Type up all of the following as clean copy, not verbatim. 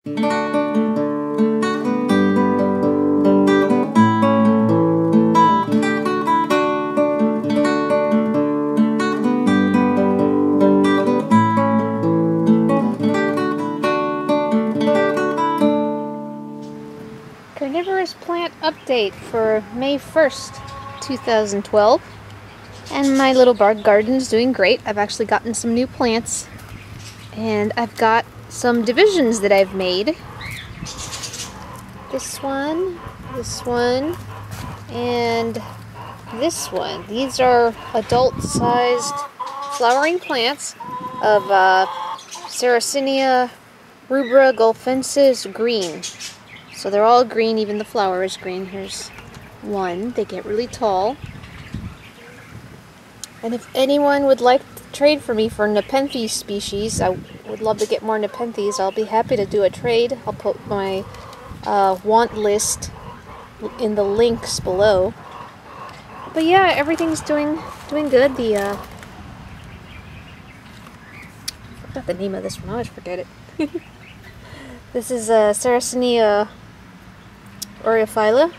Carnivorous plant update for May 1st, 2012. And my little garden's doing great. I've actually gotten some new plants. And I've got some divisions that I've made. This one, and this one. These are adult-sized flowering plants of Sarracenia rubra golfensis green. So they're all green, even the flower is green. Here's one. They get really tall. And if anyone would like to trade for me for nepenthes species, I would love to get more nepenthes. I'll be happy to do a trade. I'll put my want list in the links below. But yeah, everything's doing good. I forgot the name of this one. I always forget it. This is Sarracenia aureophylla,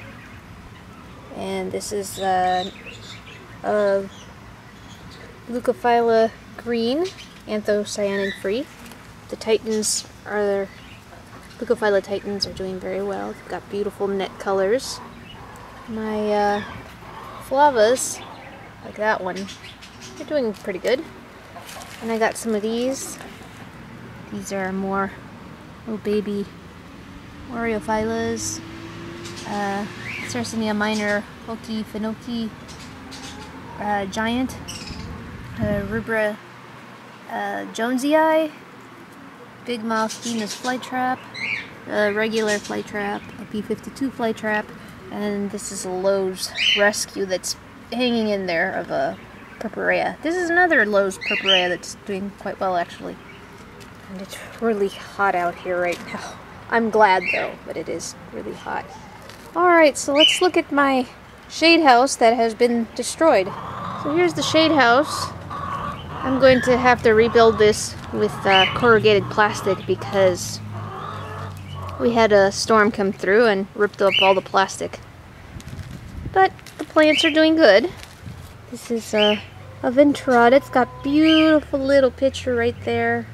and this is Leucophylla green, anthocyanin free. The Titans are Leucophylla Titans are doing very well. They've got beautiful net colors. My Flavas, like that one, they're doing pretty good. And I got some of these. These are more little baby aureophyllas. Sarracenia minor, Hoki Finoki, giant, rubra jonesii, big mouth Venus flytrap, regular flytrap, a P52 flytrap, and this is a Lowe's rescue that's hanging in there of a purpurea. This is another Lowe's purpurea that's doing quite well actually. And it's really hot out here right now. I'm glad though, but it is really hot. Alright, so let's look at my shade house that has been destroyed. So here's the shade house. I'm going to have to rebuild this with corrugated plastic because we had a storm come through and ripped up all the plastic. But the plants are doing good. This is a ventrata. It's got beautiful little picture right there.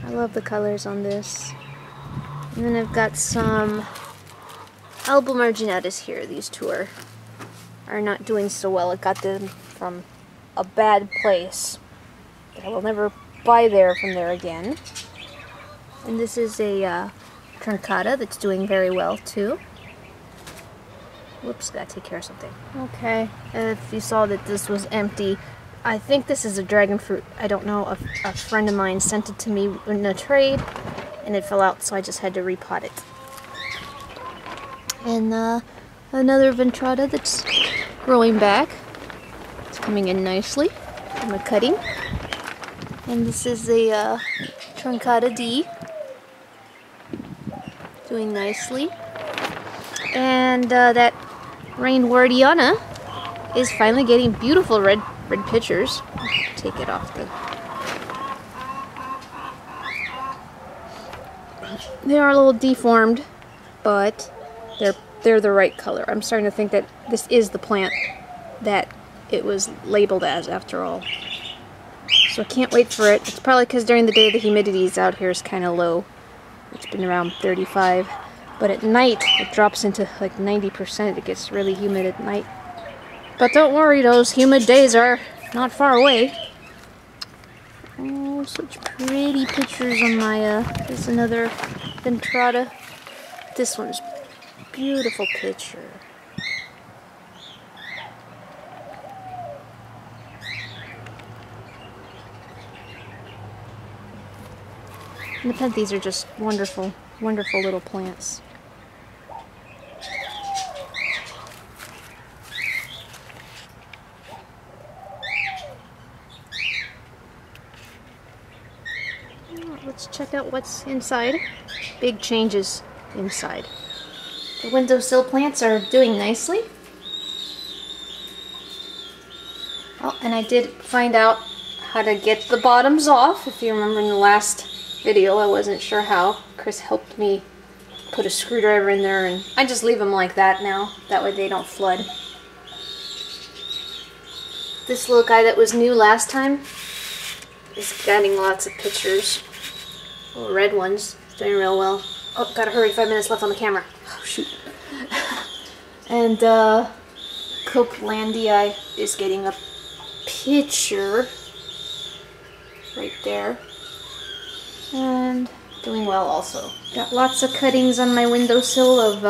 I love the colors on this. And then I've got some Alba marginatus here. These two are not doing so well. I got them from a bad place. I will never buy from there again. And this is a truncata that's doing very well too. Whoops, gotta take care of something. Okay, if you saw that this was empty, I think this is a dragon fruit. I don't know. A friend of mine sent it to me in a trade, and it fell out, so I just had to repot it. And another ventrata that's growing back. It's coming in nicely from a cutting. And this is a truncata D, doing nicely. And that Rainwardiana is finally getting beautiful red pictures. Take it off the... They are a little deformed, but they're the right color. I'm starting to think that this is the plant that it was labeled as after all. So I can't wait for it. It's probably because during the day the humidity out here is kind of low. It's been around 35. But at night it drops into like 90%. It gets really humid at night. But don't worry, those humid days are not far away. Oh, such pretty pictures on my, there's another ventrata. This one's beautiful picture. Nepenthes are just wonderful, wonderful little plants. Let's check out what's inside. Big changes inside. The windowsill plants are doing nicely. Oh, and I did find out how to get the bottoms off. If you remember in the last video, I wasn't sure how. Chris helped me put a screwdriver in there, and I just leave them like that now. That way they don't flood. This little guy that was new last time is getting lots of pictures. Little red ones. It's doing real well. Oh, gotta hurry. 5 minutes left on the camera. Oh, shoot. And, Copelandii is getting a picture right there. And doing well also. Got lots of cuttings on my windowsill of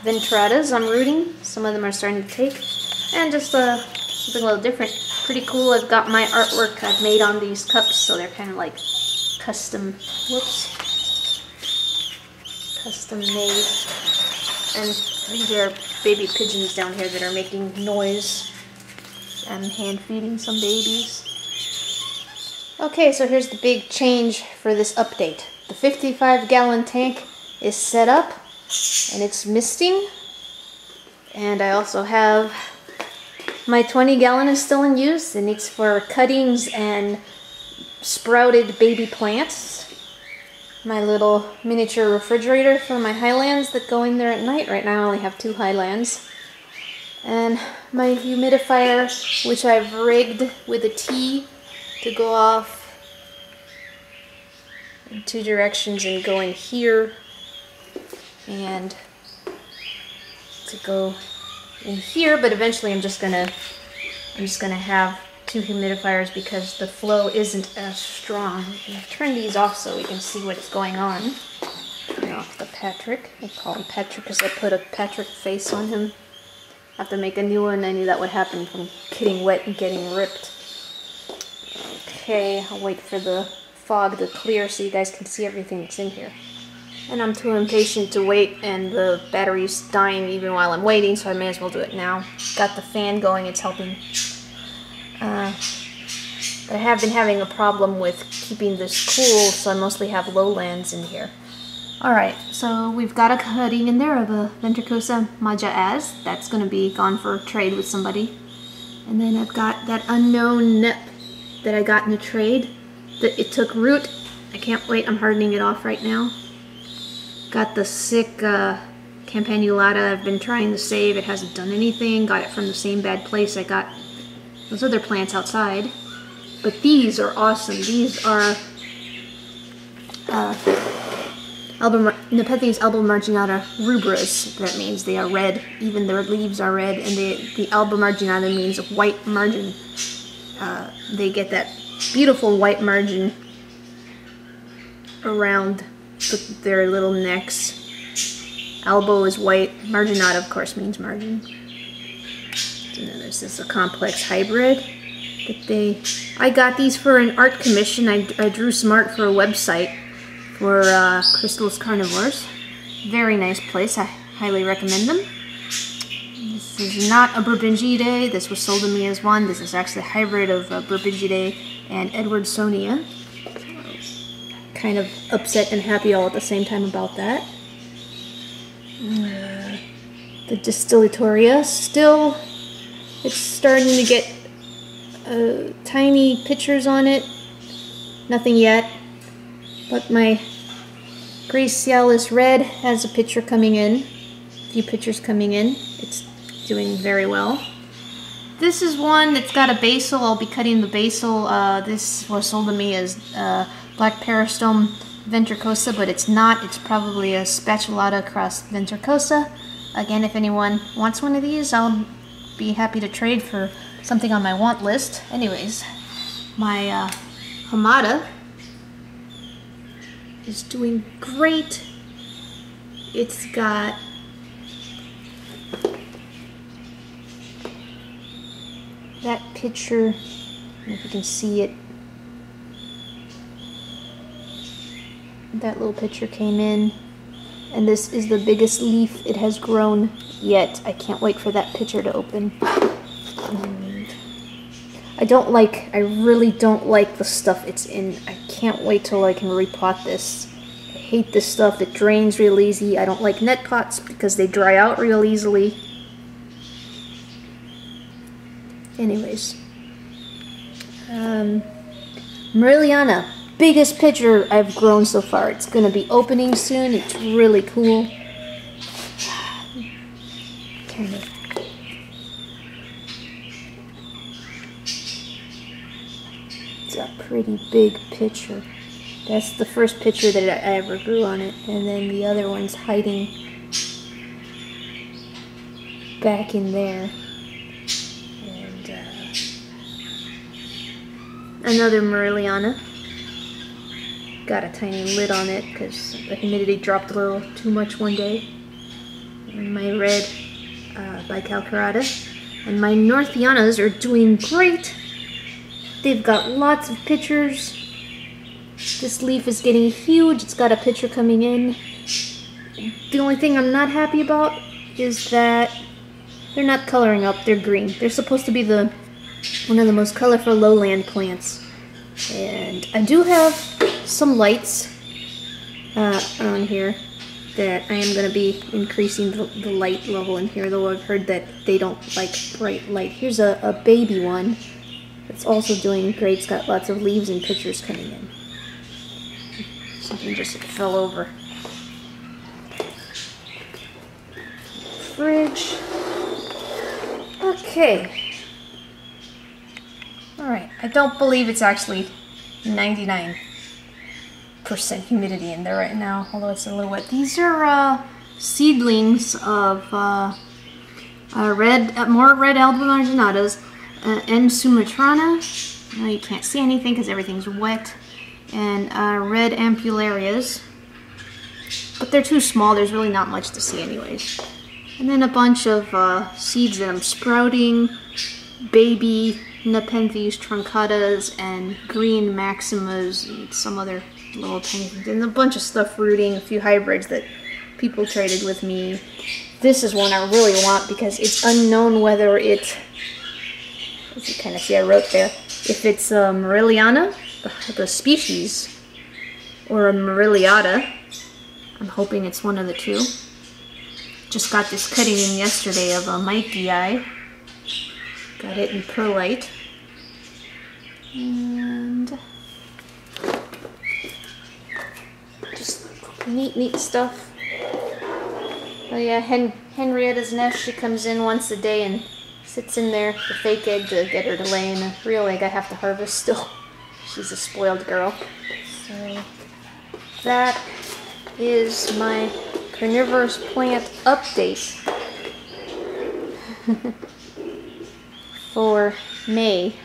ventratas I'm rooting. Some of them are starting to take. And just something a little different. Pretty cool. I've got my artwork I've made on these cups, so they're kind of like custom, custom made. And these are baby pigeons down here that are making noise. I'm hand feeding some babies. Okay, so here's the big change for this update. The 55-gallon tank is set up and it's misting. And I also have my 20-gallon is still in use, and it's for cuttings and sprouted baby plants. My little miniature refrigerator for my highlands that go in there at night. Right now I only have 2 highlands. And my humidifier, which I've rigged with a T to go off in 2 directions and go in here and to go in here, but eventually I'm just gonna have 2 humidifiers because the flow isn't as strong. Turn these off so we can see what's going on. Turn off the Patrick. I call him Patrick because I put a Patrick face on him. I have to make a new one. I knew that would happen from getting wet and getting ripped. Okay, I'll wait for the fog to clear so you guys can see everything that's in here. And I'm too impatient to wait, and the battery's dying even while I'm waiting, so I may as well do it now. Got the fan going, it's helping. But I have been having a problem with keeping this cool, so I mostly have lowlands in here. Alright, so we've got a cutting in there of a Ventricosa Majaaz. That's going to be gone for trade with somebody. And then I've got that unknown nep that I got in a trade. It took root. I can't wait, I'm hardening it off right now. Got the sick Campanulata I've been trying to save. It hasn't done anything. Got it from the same bad place I got those other plants outside. But these are awesome. These are nepenthes albomarginata rubras. That means they are red. Even their leaves are red. And the albomarginata means white margin. They get that beautiful white margin around their little necks. Albo is white. Marginata, of course, means margin. And then there's this a complex hybrid that I got these for an art commission. I drew some art for a website for Crystal's Carnivorous. Very nice place. I highly recommend them. This is not a Burbingidae. This was sold to me as one. This is actually a hybrid of Burbingidae and Edwardsonia. Kind of upset and happy all at the same time about that. The Distillatoria, still, it's starting to get tiny pictures on it. Nothing yet. But my Gracialis Red has a picture coming in. A few pictures coming in. It's doing very well. This is one that's got a basal. I'll be cutting the basal. This was sold to me as Black Peristome Ventricosa, but it's not. It's probably a Spatulata cross Ventricosa. Again, if anyone wants one of these, I'll be happy to trade for something on my want list. Anyways, my Hamada is doing great. It's got that picture, I don't know if you can see it. That little picture came in, and this is the biggest leaf it has grown yet. I can't wait for that picture to open. And I really don't like the stuff it's in. I can't wait till I can repot this. I hate this stuff. It drains real easy. I don't like net pots because they dry out real easily. Anyways, Mariliana, biggest pitcher I've grown so far. It's gonna be opening soon. It's really cool. Kind of. It's a pretty big pitcher. That's the first picture that I ever grew on it, and then the other one's hiding back in there. And another Mariliana. Got a tiny lid on it because the humidity dropped a little too much one day. And my red bicalcarata. And my Northianas are doing great. They've got lots of pictures. This leaf is getting huge. It's got a picture coming in. The only thing I'm not happy about is that they're not coloring up. They're green. They're supposed to be one of the most colorful lowland plants. And I do have some lights on here that I am going to be increasing the light level in here, though I've heard that they don't like bright light. Here's a baby one that's also doing great. It's got lots of leaves and pictures coming in. Something just fell over. Fridge. Okay. Alright, I don't believe it's actually 99% humidity in there right now, although it's a little wet. These are seedlings of more red albumarginatas, N. sumatrana. Now you can't see anything because everything's wet. And red ampullarias, but they're too small. There's really not much to see anyways. And then a bunch of seeds that I'm sprouting, baby nepenthes truncatas, and green maximas, and some other little tiny things, and a bunch of stuff rooting, a few hybrids that people traded with me. This is one I really want because it's unknown whether it, as you kind of see I wrote there, if it's Mariliana, the species, or a Mariliata. I'm hoping it's one of the two. Just got this cutting in yesterday of a Mikey eye. Got it in perlite. And just neat stuff. Oh yeah, Henrietta's nest, she comes in once a day and sits in there, the fake egg to get her to lay, and a real egg I have to harvest still. She's a spoiled girl. So that is my carnivorous plant update for May.